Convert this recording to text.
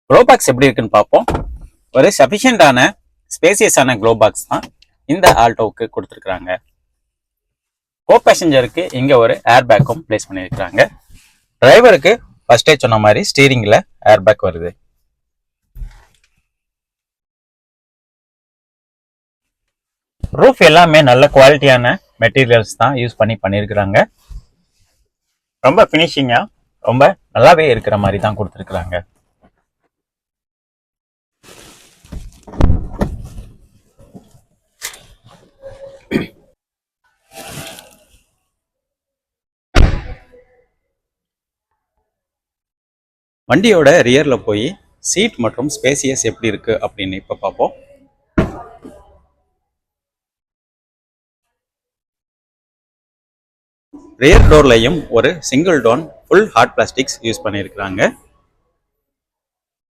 Glow box எப்படி இருக்குன்னு பார்ப்போம். ஒரு சஃபிஷியண்டான ஸ்பேசியஸான க்ளோ பாக்ஸ் தான் இந்த ஆல்டோவுக்கு கொடுத்துருக்குறாங்க. கோ பேசஞ்சருக்கு இங்க ஒரு ஏர் பேக்கும் பிளேஸ் பண்ணியிருக்கிறாங்க. டிரைவருக்கு ஃபர்ஸ்டே சொன்ன மாதிரி ஸ்டீரிங்ல ஏர் பேக் வருது. ரூஃப் எல்லாமே நல்ல குவாலிட்டியான மெட்டீரியல்ஸ் தான் யூஸ் பண்ணியிருக்கிறாங்க. ரொம்ப ஃபினிஷிங்கா ரொம்ப நல்லாவே இருக்கிற மாதிரி தான் கொடுத்துருக்குறாங்க. வண்டியோட ரியர்ல போய் சீட் மற்றும் ஸ்பேசியஸ் எப்படி இருக்கு அப்படின்னு இப்ப பார்ப்போம். ரியர் டோர்லையும் ஒரு single tone full hard plastics use பண்ணியிருக்கிறாங்க.